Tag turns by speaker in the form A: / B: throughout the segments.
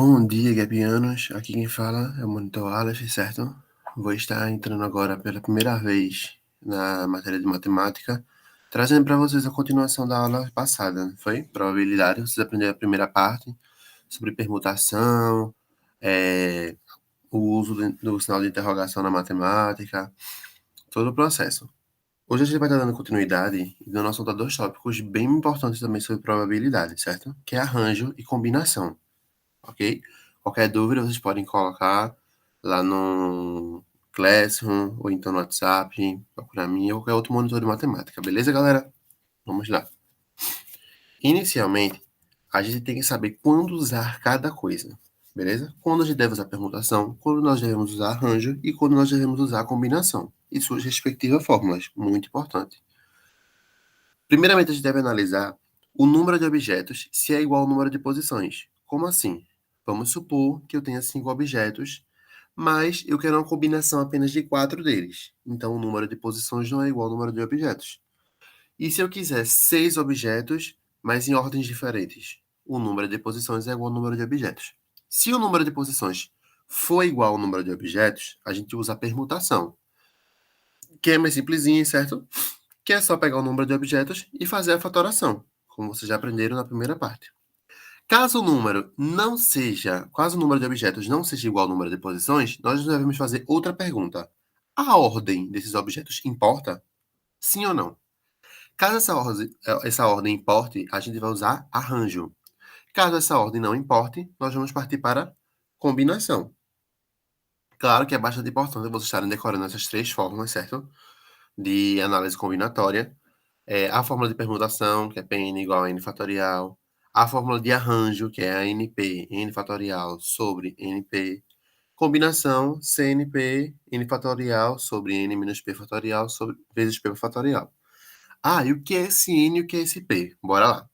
A: Bom dia, gabianos. Aqui quem fala é o Monitor Aleph, certo? Vou estar entrando agora pela primeira vez na matéria de matemática, trazendo para vocês a continuação da aula passada, não foi? Probabilidade. Vocês aprenderam a primeira parte sobre permutação, o uso do sinal de interrogação na matemática, todo o processo. Hoje a gente vai estar dando continuidade e dando assunto a dois tópicos bem importantes também sobre probabilidade, certo? Que é arranjo e combinação. Ok? Qualquer dúvida vocês podem colocar lá no Classroom ou então no WhatsApp, procurar mim ou qualquer outro monitor de matemática, beleza, galera? Vamos lá. Inicialmente, a gente tem que saber quando usar cada coisa, beleza? Quando a gente deve usar permutação, quando nós devemos usar arranjo e quando nós devemos usar combinação e suas respectivas fórmulas, muito importante. Primeiramente, a gente deve analisar o número de objetos se é igual ao número de posições. Como assim? Vamos supor que eu tenha 5 objetos, mas eu quero uma combinação apenas de 4 deles. Então, o número de posições não é igual ao número de objetos. E se eu quiser 6 objetos, mas em ordens diferentes? O número de posições é igual ao número de objetos. Se o número de posições for igual ao número de objetos, a gente usa a permutação, que é mais simplesinha, certo? Que é só pegar o número de objetos e fazer a fatoração, como vocês já aprenderam na primeira parte. Caso o número de objetos não seja igual ao número de posições, nós devemos fazer outra pergunta. A ordem desses objetos importa? Sim ou não? Caso essa ordem importe, a gente vai usar arranjo. Caso essa ordem não importe, nós vamos partir para combinação. Claro que é bastante importante vocês estarem decorando essas três fórmulas, certo? De análise combinatória. A fórmula de permutação, que é Pn igual a n fatorial, a fórmula de arranjo, que é a NP, n fatorial sobre NP, combinação CNP, n fatorial sobre n menos p fatorial sobre, vezes p fatorial. Ah, e o que é esse n e o que é esse p? Bora lá.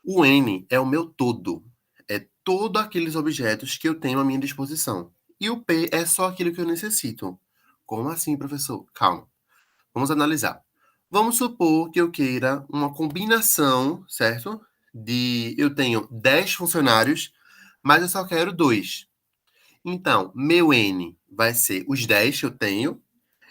A: O n é o meu todo, é todos aqueles objetos que eu tenho à minha disposição. E o p é só aquilo que eu necessito. Como assim, professor? Calma. Vamos analisar. Vamos supor que eu queira uma combinação, certo? Eu tenho 10 funcionários, mas eu só quero 2. Então, meu N vai ser os 10 que eu tenho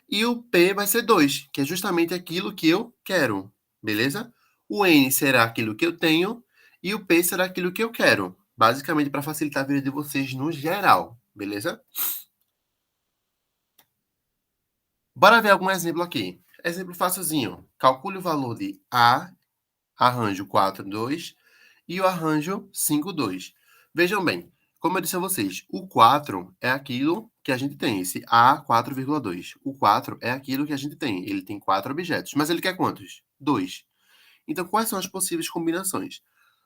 A: e o P vai ser 2, que é justamente aquilo que eu quero, beleza? O N será aquilo que eu tenho e o P será aquilo que eu quero. Basicamente, para facilitar a vida de vocês no geral, beleza? Bora ver algum exemplo aqui. Exemplo facilzinho. Calcule o valor de A, arranjo 4, 2 e o arranjo 5, 2. Vejam bem, como eu disse a vocês, o 4 é aquilo que a gente tem, esse A 4,2. O 4 é aquilo que a gente tem, ele tem 4 objetos, mas ele quer quantos? 2. Então, quais são as possíveis combinações?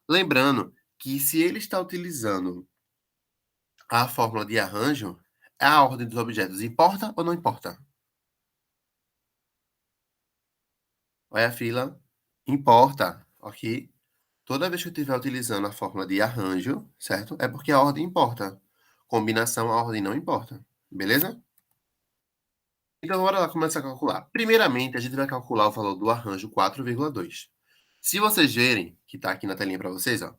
A: Lembrando que se ele está utilizando a fórmula de arranjo, a ordem dos objetos importa ou não importa? Olha a fila. Importa, ok? Toda vez que eu estiver utilizando a fórmula de arranjo, certo? É porque a ordem importa. Combinação, a ordem não importa. Beleza? Então, bora lá começar a calcular. Primeiramente, a gente vai calcular o valor do arranjo 4,2. Se vocês verem, que está aqui na telinha para vocês, ó,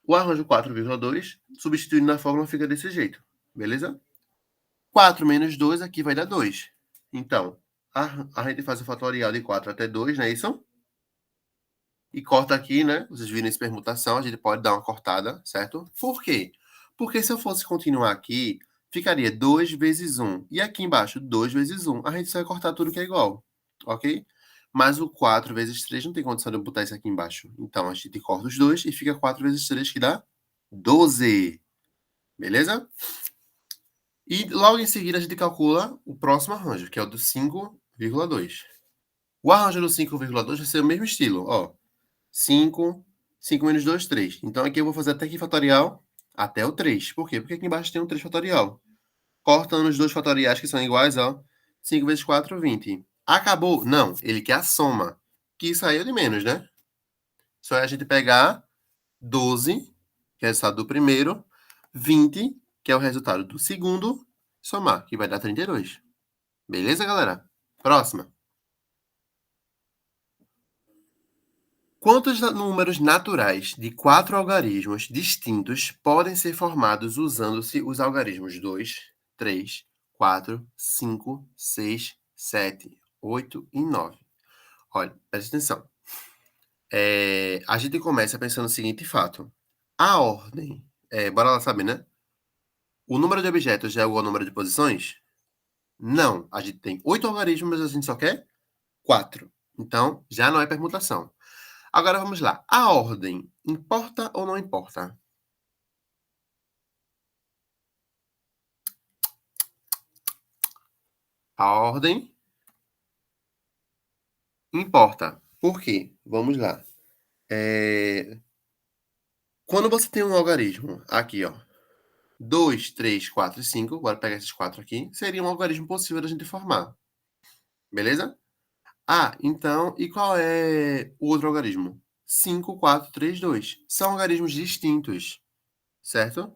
A: o arranjo 4,2, substituindo na fórmula, fica desse jeito. Beleza? 4 menos 2 aqui vai dar 2. Então, a gente faz o fatorial de 4 até 2, não é isso? E corta aqui, né? Vocês viram essa permutação, a gente pode dar uma cortada, certo? Por quê? Porque se eu fosse continuar aqui, ficaria 2 vezes 1. E aqui embaixo, 2 vezes 1. A gente só vai cortar tudo que é igual, ok? Mas o 4 vezes 3 não tem condição de eu botar isso aqui embaixo. Então, a gente corta os dois e fica 4 vezes 3, que dá 12. Beleza? E logo em seguida, a gente calcula o próximo arranjo, que é o do 5,2. O arranjo do 5,2 vai ser o mesmo estilo, ó. 5, 5 menos 2, 3. Então aqui eu vou fazer até aqui fatorial até o 3. Por quê? Porque aqui embaixo tem um 3 fatorial. Cortando os dois fatoriais que são iguais, ó. 5 vezes 4, 20. Acabou? Não, ele quer a soma. Que saiu de menos, né? Só é a gente pegar 12, que é o resultado do primeiro, 20, que é o resultado do segundo, somar, que vai dar 32. Beleza, galera? Próxima. Quantos números naturais de 4 algarismos distintos podem ser formados usando-se os algarismos 2, 3, 4, 5, 6, 7, 8 e 9? Olha, presta atenção. A gente começa pensando no seguinte fato: a ordem, bora lá saber, né? O número de objetos é igual ao número de posições? Não, a gente tem 8 algarismos, mas a gente só quer 4. Então, já não é permutação. Agora vamos lá. A ordem importa ou não importa? A ordem importa. Por quê? Vamos lá. Quando você tem um algarismo, aqui, ó, 2, 3, 4 e 5, bora pegar esses 4 aqui, seria um algarismo possível da gente formar. Beleza? Ah, então, e qual é o outro algarismo? 5, 4, 3, 2. São algarismos distintos, certo?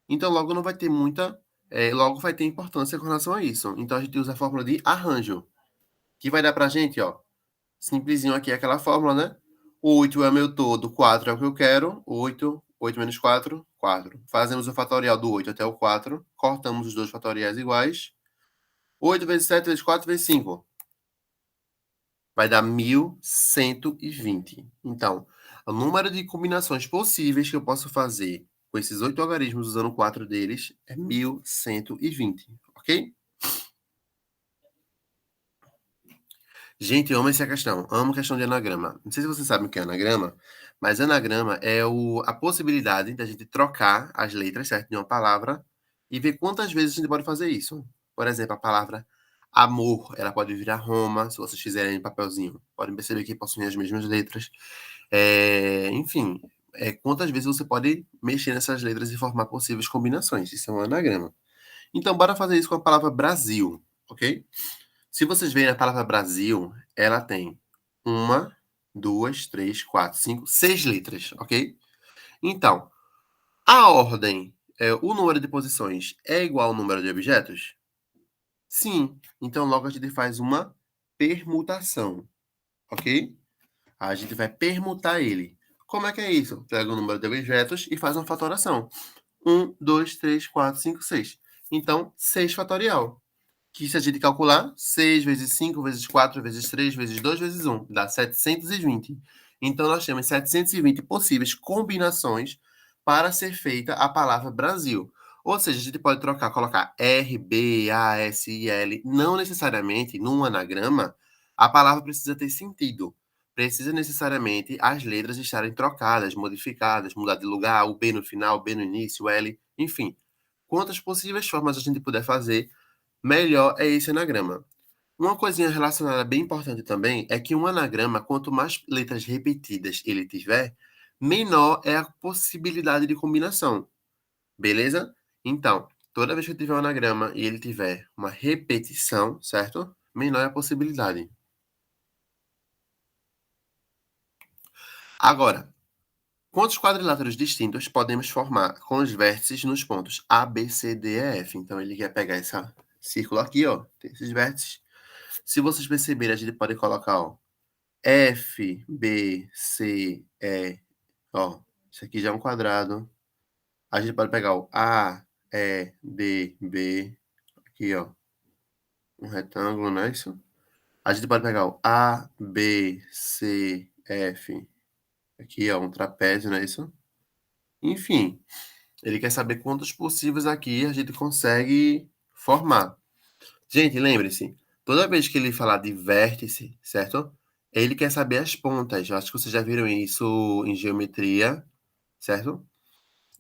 A: Então, logo não vai ter muita. Logo vai ter importância com relação a isso. Então, a gente usa a fórmula de arranjo, que vai dar pra gente, ó, simplesinho aqui, aquela fórmula, né? 8 é meu todo, 4 é o que eu quero. 8, 8 menos 4, 4. Fazemos o fatorial do 8 até o 4, cortamos os dois fatoriais iguais. 8 vezes 7 vezes 4 vezes 5. Vai dar 1120. Então, o número de combinações possíveis que eu posso fazer com esses 8 algarismos usando 4 deles é 1120, ok? Gente, eu amo essa questão. Amo questão de anagrama. Não sei se vocês sabem o que é anagrama, mas anagrama é a possibilidade da gente trocar as letras, certo, de uma palavra e ver quantas vezes a gente pode fazer isso. Por exemplo, a palavra amor, ela pode virar Roma, se vocês fizerem em papelzinho. Podem perceber que possuem as mesmas letras. Enfim, quantas vezes você pode mexer nessas letras e formar possíveis combinações. Isso é um anagrama. Então, bora fazer isso com a palavra Brasil, ok? Se vocês verem a palavra Brasil, ela tem uma, duas, três, quatro, cinco, seis letras, ok? Então, a ordem, o número de posições é igual ao número de objetos? Sim. Então, logo a gente faz uma permutação, ok? A gente vai permutar ele. Como é que é isso? Pega o número de objetos e faz uma fatoração. Um, 2, 3, 4, 5, 6. Então, 6 fatorial. Que se a gente calcular, 6 vezes 5 vezes 4 vezes 3 vezes 2 vezes 1 dá 720. Então, nós temos 720 possíveis combinações para ser feita a palavra Brasil. Ou seja, a gente pode trocar, colocar R, B, A, S, I, L. Não necessariamente, num anagrama, a palavra precisa ter sentido. Precisa necessariamente as letras estarem trocadas, modificadas, mudar de lugar, o B no final, o B no início, o L, enfim. Quantas possíveis formas a gente puder fazer, melhor é esse anagrama. Uma coisinha relacionada bem importante também é que um anagrama, quanto mais letras repetidas ele tiver, menor é a possibilidade de combinação. Beleza? Então, toda vez que eu tiver um anagrama e ele tiver uma repetição, certo? Menor é a possibilidade. Agora, quantos quadriláteros distintos podemos formar com os vértices nos pontos A, B, C, D e F? Então, ele quer pegar esse círculo aqui, ó, tem esses vértices. Se vocês perceberem, a gente pode colocar, ó, F, B, C, E, ó, isso aqui já é um quadrado. A gente pode pegar o A, E, D, B, aqui, ó, um retângulo, não é isso? A gente pode pegar o A, B, C, F, aqui, ó, um trapézio, não é isso? Enfim, ele quer saber quantos possíveis aqui a gente consegue formar. Gente, lembre-se, toda vez que ele falar de vértice, certo? Ele quer saber as pontas. Eu acho que vocês já viram isso em geometria, certo?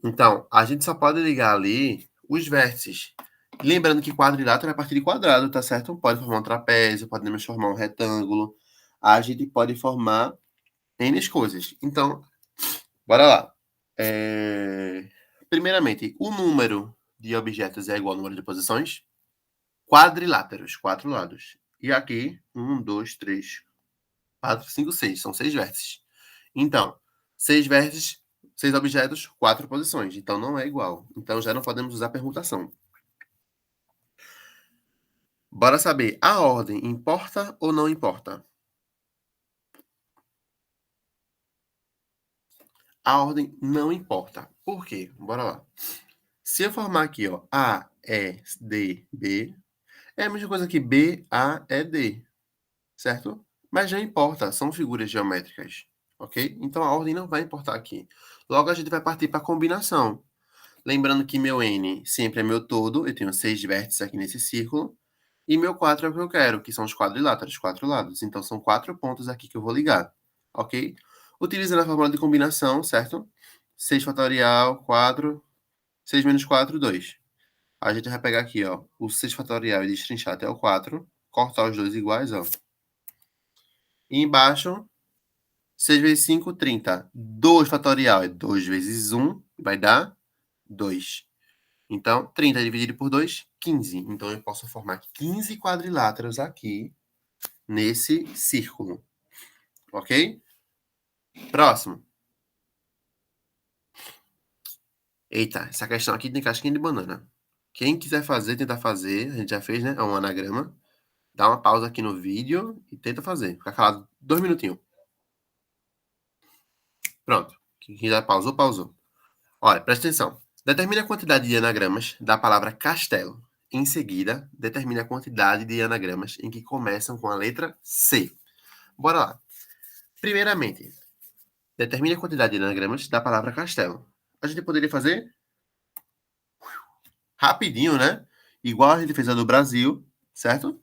A: Então, a gente só pode ligar ali os vértices. Lembrando que quadrilátero é a partir de quadrado, tá certo? Pode formar um trapézio, podemos formar um retângulo. A gente pode formar N coisas. Então, bora lá. Primeiramente, o número de objetos é igual ao número de posições? Quadriláteros, 4 lados. E aqui, 1, 2, 3, 4, 5, 6. São 6 vértices. Então, 6 vértices, 6 objetos, 4 posições. Então, não é igual. Então, já não podemos usar permutação. Bora saber, a ordem importa ou não importa? a ordem não importa. Por quê? Bora lá. Se eu formar aqui, ó, A, E, D, B, é a mesma coisa que B, A, E, D, certo? Mas não importa, são figuras geométricas, ok? Então a ordem não vai importar aqui. Logo a gente vai partir para a combinação. Lembrando que meu N sempre é meu todo, eu tenho 6 vértices aqui nesse círculo, e meu 4 é o que eu quero, que são os quadriláteros, 4 lados. Então são 4 pontos aqui que eu vou ligar, ok? Utilizando a fórmula de combinação, certo? 6 fatorial, 4, 6 menos 4, 2. A gente vai pegar aqui, ó, o 6 fatorial e destrinchar até o 4, cortar os dois iguais, ó. E embaixo, 6 vezes 5, 30. 2 fatorial é 2 vezes 1, vai dar 2. Então, 30 dividido por 2, 15. Então, eu posso formar 15 quadriláteros aqui nesse círculo. Ok? Próximo. Eita, essa questão aqui tem casquinha de banana. Quem quiser fazer, tentar fazer, a gente já fez, né? É um anagrama. Dá uma pausa aqui no vídeo e tenta fazer. Fica calado 2 minutinhos. Pronto. Quem já pausou, pausou. Olha, presta atenção. Determine a quantidade de anagramas da palavra castelo. Em seguida, determine a quantidade de anagramas em que começam com a letra C. Bora lá. Primeiramente, determine a quantidade de anagramas da palavra castelo. A gente poderia fazer rapidinho, né? Igual a gente fez a do Brasil, certo?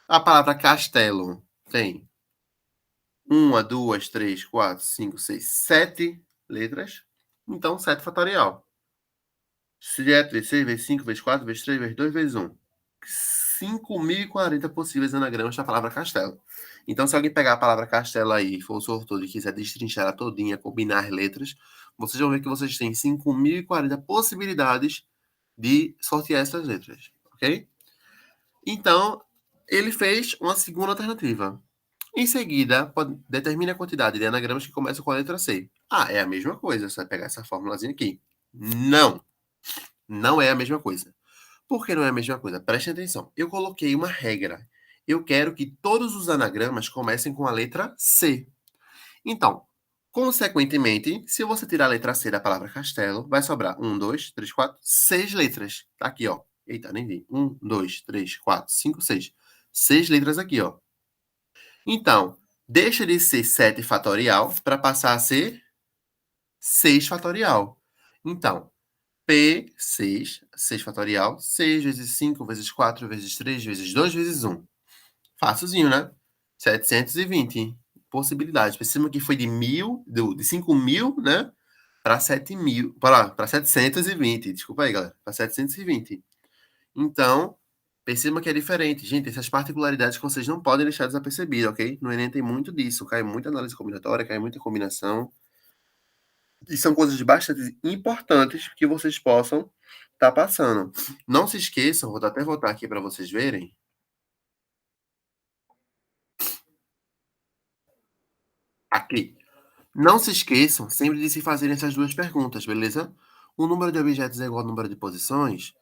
A: A palavra castelo tem uma, duas, três, quatro, cinco, seis, 7 letras. Então, 7 fatorial. 7 vezes 6 vezes 5 vezes 4 vezes 3 vezes 2 vezes 1. 5.040 possíveis anagramas da palavra castelo. Então, se alguém pegar a palavra castelo aí, for o sortudo e quiser destrinchar ela todinha, combinar as letras, vocês vão ver que vocês têm 5.040 possibilidades de sortear essas letras, ok? Então, ele fez uma segunda alternativa. Em seguida, determine a quantidade de anagramas que começam com a letra C. Ah, é a mesma coisa, você vai pegar essa formulazinha aqui. Não, não é a mesma coisa. Por que não é a mesma coisa? Preste atenção. Eu coloquei uma regra. Eu quero que todos os anagramas comecem com a letra C. Então, consequentemente, se você tirar a letra C da palavra castelo, vai sobrar 1, 2, 3, 4, 6 letras. Tá aqui, ó. Eita, nem vi. 1, 2, 3, 4, 5, 6. 6 letras aqui, ó. Então, deixa de ser 7 fatorial para passar a ser 6 fatorial. Então, P6, 6 fatorial, 6 vezes 5 vezes 4 vezes 3 vezes 2 vezes 1. Facilzinho, né? 720 possibilidades. Perceba que foi de 5.000, né? Para 7.000, para 720. Desculpa aí, galera. Para 720. Então, perceba que é diferente. Gente, essas particularidades que vocês não podem deixar desapercebidas, ok? No Enem tem muito disso. Cai muita análise combinatória, cai muita combinação. E são coisas bastante importantes que vocês possam estar passando. Não se esqueçam, vou até voltar aqui para vocês verem. Aqui. Não se esqueçam sempre de se fazerem essas duas perguntas, beleza? O número de objetos é igual ao número de posições?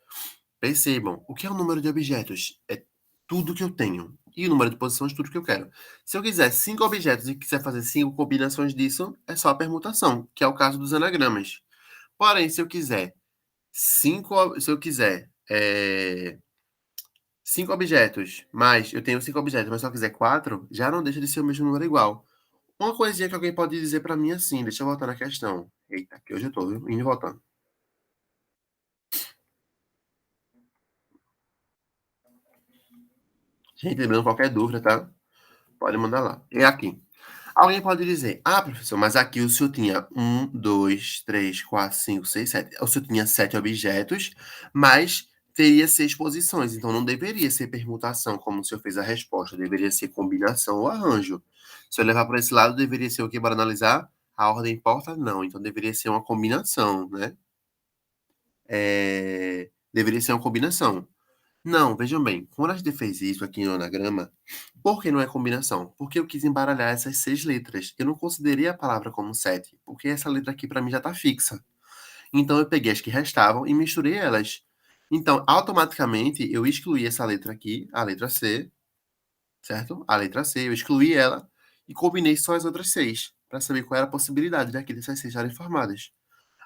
A: Percebam, o que é o número de objetos? É tudo que eu tenho. E o número de posições, tudo que eu quero. Se eu quiser 5 objetos e quiser fazer 5 combinações disso, é só a permutação, que é o caso dos anagramas. Porém, se eu quiser 5, se eu quiser 5 objetos, mas eu tenho 5 objetos, mas só quiser 4, já não deixa de ser o mesmo número igual. Uma coisinha que alguém pode dizer pra mim assim, deixa eu voltar na questão. Eita, que hoje eu tô viu, indo e voltando. Gente, lembrando qualquer dúvida, tá? Pode mandar lá. É aqui. Alguém pode dizer: "Ah, professor, mas aqui o senhor tinha 1, 2, 3, 4, 5, 6, 7. O senhor tinha 7 objetos, mas teria 6 posições, então não deveria ser permutação, como o senhor fez a resposta, deveria ser combinação ou arranjo. Se eu levar para esse lado, deveria ser o quê? Bora analisar? A ordem importa? Não, então deveria ser uma combinação, né? Deveria ser uma combinação. Não, vejam bem, quando a gente fez isso aqui no anagrama, por que não é combinação? Porque eu quis embaralhar essas 6 letras. Eu não considerei a palavra como 7, porque essa letra aqui para mim já está fixa. Então eu peguei as que restavam e misturei elas. Então, automaticamente, eu excluí essa letra aqui, a letra C, certo? A letra C, eu excluí ela e combinei só as outras 6. para saber qual era a possibilidade daqueles seis estarem formadas.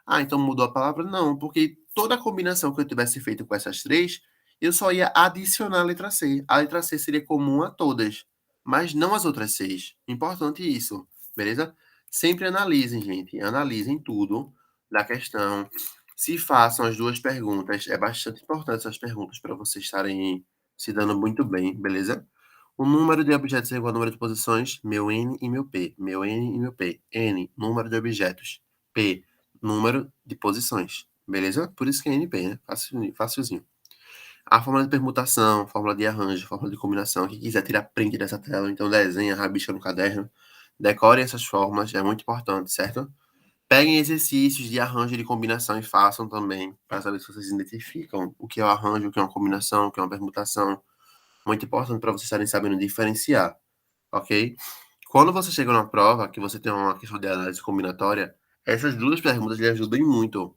A: Ah, então mudou a palavra? Não, porque toda a combinação que eu tivesse feito com essas três, eu só ia adicionar a letra C. A letra C seria comum a todas, mas não as outras seis. Importante isso, beleza? Sempre analisem, gente. Analisem tudo da questão. Se façam as duas perguntas. É bastante importante essas perguntas para vocês estarem se dando muito bem, beleza? O número de objetos é igual ao número de posições, meu N e meu P. Meu N e meu P. N, número de objetos. P, número de posições. Beleza? Por isso que é NP, né? Facilzinho. A fórmula de permutação, fórmula de arranjo, fórmula de combinação. Quem quiser tirar print dessa tela, então desenha, rabisca no caderno. Decorem essas fórmulas, é muito importante, certo? Peguem exercícios de arranjo e de combinação e façam também, para saber se vocês identificam o que é o arranjo, o que é uma combinação, o que é uma permutação. Muito importante para vocês estarem sabendo diferenciar, ok? Quando você chega numa prova, que você tem uma questão de análise combinatória, essas duas perguntas lhe ajudam muito,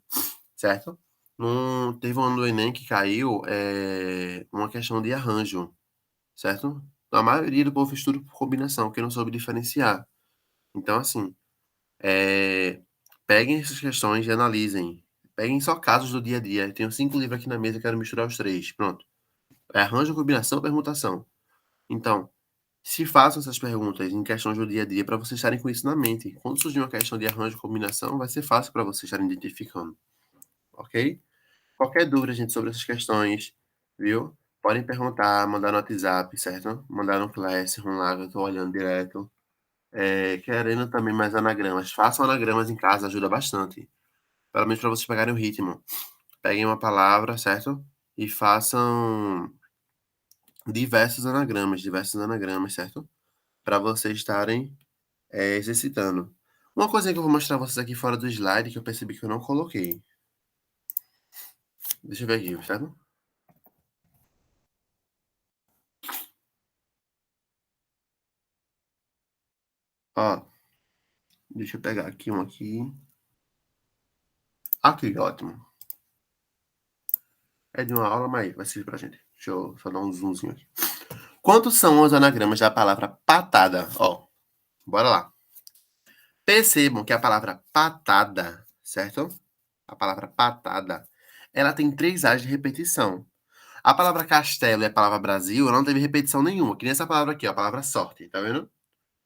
A: certo? Teve um ano do Enem que caiu uma questão de arranjo, certo? A maioria do povo estuda por combinação, que não soube diferenciar. Então, assim, peguem essas questões e analisem. Peguem só casos do dia a dia. Eu tenho 5 livros aqui na mesa e quero misturar os três. Pronto. É arranjo, combinação, permutação. Então, se façam essas perguntas em questões do dia a dia para vocês estarem com isso na mente. Quando surgir uma questão de arranjo, combinação, vai ser fácil para vocês estarem identificando, ok? Qualquer dúvida, gente, sobre essas questões, viu? Podem perguntar, mandar no WhatsApp, certo? Mandar no Classroom lá, que eu tô olhando direto. Querendo também mais anagramas. Façam anagramas em casa, ajuda bastante. Pelo menos para vocês pegarem o ritmo. Peguem uma palavra, certo? E façam diversos anagramas, certo? Para vocês estarem exercitando. Uma coisa que eu vou mostrar pra vocês aqui fora do slide, que eu percebi que eu não coloquei. Deixa eu ver aqui, certo? Ó, deixa eu pegar aqui um aqui. Aqui, ótimo. É de uma aula, mas vai servir pra gente. Deixa eu só dar um zoomzinho aqui. Quantos são os anagramas da palavra patada? Ó, bora lá. Percebam que a palavra patada, certo? A palavra patada, ela tem 3 As de repetição. A palavra castelo e a palavra Brasil não teve repetição nenhuma, que nem essa palavra aqui, ó, a palavra sorte, tá vendo?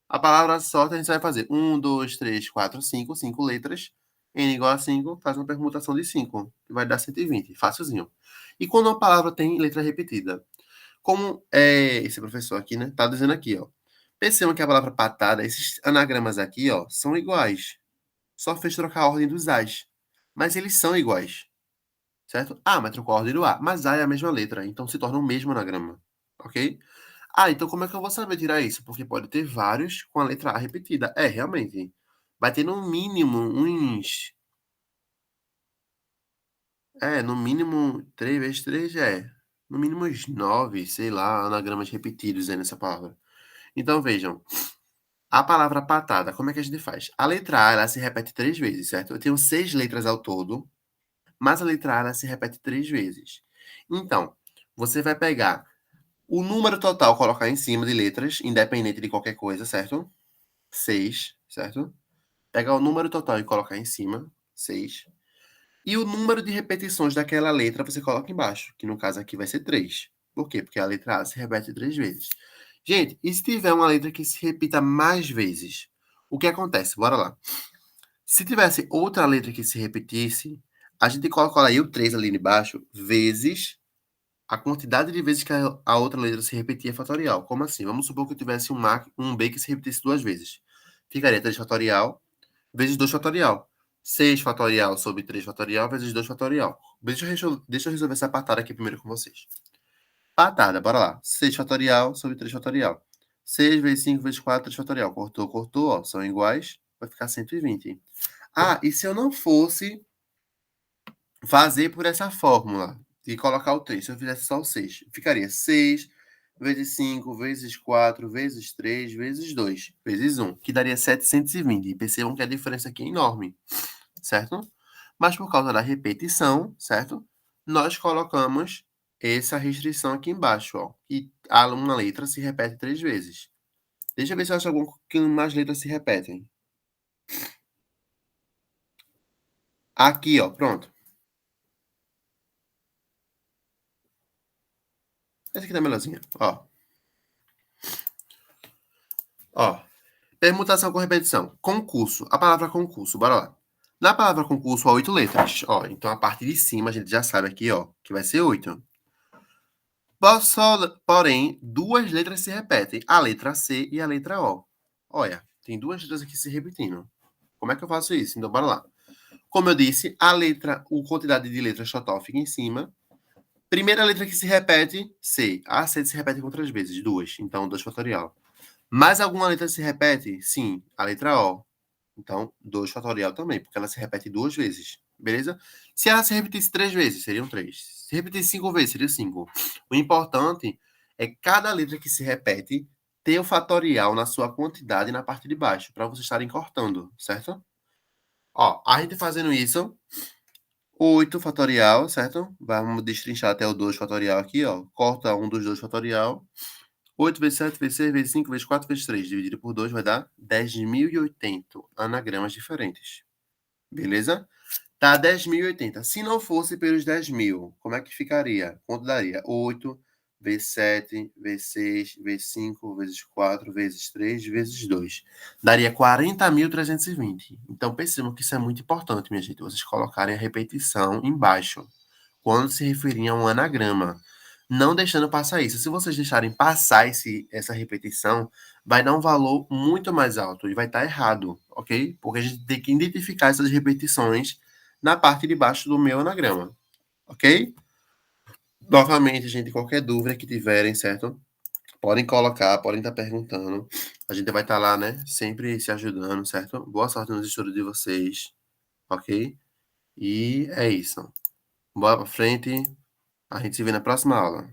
A: A palavra sorte a gente vai fazer 1, 2, 3, 4, 5, 5 letras. N igual a 5, faz uma permutação de 5, que vai dar 120, facilzinho. E quando uma palavra tem letra repetida? Como esse professor aqui, né, tá dizendo aqui, ó. Percebam que a palavra patada, esses anagramas aqui, ó, são iguais. Só fez trocar a ordem dos As. Mas eles são iguais, certo? Ah, mas trocou a ordem do A. Mas A é a mesma letra, então se torna o mesmo anagrama, ok? Ah, então como é que eu vou saber tirar isso? Porque pode ter vários com a letra A repetida. É, realmente. Vai ter no mínimo uns. No mínimo 3 vezes 3 No mínimo uns 9, sei lá, anagramas repetidos aí nessa palavra. Então vejam. A palavra patada, como é que a gente faz? A letra A, ela se repete 3 vezes, certo? Eu tenho 6 letras ao todo, mas a letra A, ela se repete 3 vezes. Então, você vai pegar o número total, colocar em cima de letras, independente de qualquer coisa, certo? 6, certo? Pegar o número total e colocar em cima, 6. E o número de repetições daquela letra você coloca embaixo, que no caso aqui vai ser 3. Por quê? Porque a letra A se repete 3 vezes. Gente, e se tiver uma letra que se repita mais vezes? O que acontece? Bora lá. Se tivesse outra letra que se repetisse, a gente colocaria o 3 ali embaixo, vezes a quantidade de vezes que a outra letra se repetia fatorial. Como assim? Vamos supor que eu tivesse um B que se repetisse 2 vezes. Ficaria 3 fatorial vezes 2 fatorial. 6 fatorial sobre 3 fatorial vezes 2 fatorial. Deixa eu resolver essa patada aqui primeiro com vocês. Patada, bora lá. 6 fatorial sobre 3 fatorial. 6 vezes 5 vezes 4, 3 fatorial. Cortou, cortou, ó. São iguais. Vai ficar 120. Ah, e se eu não fosse fazer por essa fórmula e colocar o 3, se eu fizesse só o 6, ficaria 6 vezes 5 vezes 4 vezes 3 vezes 2 vezes 1, que daria 720. E percebam que a diferença aqui é enorme, certo? Mas por causa da repetição, certo? Nós colocamos essa restrição aqui embaixo, ó, que uma letra se repete 3 vezes. Deixa eu ver se eu acho algum que mais letras se repetem. Aqui, ó, pronto. Essa aqui tá melhorzinha, ó. Ó, permutação com repetição. Concurso. A palavra concurso, bora lá. Na palavra concurso, há 8 letras. Ó, então a parte de cima a gente já sabe aqui, ó, que vai ser 8. Porém, duas letras se repetem. A letra C e a letra O. Olha, tem duas letras aqui se repetindo. Como é que eu faço isso? Então, bora lá. Como eu disse, a quantidade de letras total fica em cima. Primeira letra que se repete, C. A C se repete quantas vezes? Duas. Então, 2 fatorial. Mais alguma letra se repete? Sim, a letra O. Então, 2 fatorial também, porque ela se repete duas vezes. Beleza? Se ela se repetisse 3 vezes, seriam 3. Se repetisse 5 vezes, seria 5. O importante é cada letra que se repete ter o fatorial na sua quantidade na parte de baixo, para vocês estarem cortando, certo? Ó, a gente fazendo isso, 8 fatorial, certo? Vamos destrinchar até o 2 fatorial aqui, ó. Corta um dos 2 fatorial. 8 vezes 7 vezes 6 vezes 5 vezes 4 vezes 3 dividido por 2 vai dar 10.080 anagramas diferentes. Beleza? Tá 10.080. Se não fosse pelos 10.000, como é que ficaria? Quanto daria? 8 vezes 7 vezes 6 vezes 5 vezes 4 vezes 3 vezes 2. Daria 40.320. Então percebam que isso é muito importante, minha gente. Vocês colocarem a repetição embaixo quando se referir a um anagrama, não deixando passar isso. Se vocês deixarem passar essa repetição, vai dar um valor muito mais alto e vai estar errado, ok? Porque a gente tem que identificar essas repetições na parte de baixo do meu anagrama, ok? Novamente, gente, qualquer dúvida que tiverem, certo? Podem colocar, podem estar perguntando. A gente vai estar lá, né? Sempre se ajudando, certo? Boa sorte nos estudos de vocês, ok? E é isso. Bora pra frente. A gente se vê na próxima aula.